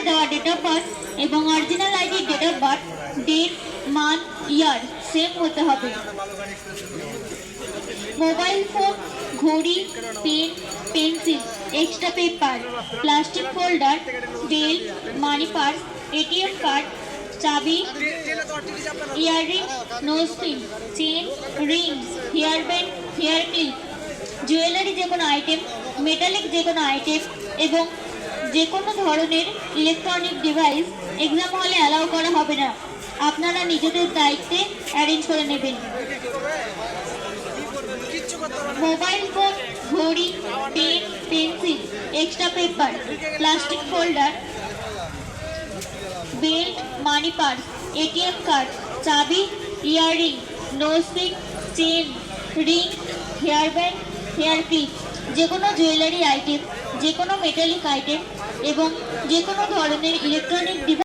দেওয়া date of birth এবং original আইডির date of birth, date, month, year same হতে হবে। মোবাইল ফোন, ঘড়ি, pen, pencil, extra paper, plastic folder, belt, money purse, ATM card, চাবি, earring, nose pin, chain, ring, hair band, hair clip, jewellery যে কোনো item, metallic যে কোনো item এবং যে কোনো ধরনের ইলেকট্রনিক ডিভাইস এক্সাম হলে অ্যালাউ করা হবে না। আপনারা নিজেদের দায়িত্বে অ্যারেঞ্জ করে নেবেন। মোবাইল ফোন, ঘড়ি, pen, pencil, extra paper, plastic folder, belt, money purse, ATM card, চাবি, earring, nose pin, chain, ring, hair band, hair clip, যে কোনো জুয়েলারি আইটেম, যে কোনো মেটালিক আইটেম এবং যে কোনো ধরনের ইলেকট্রনিক ডিভাইস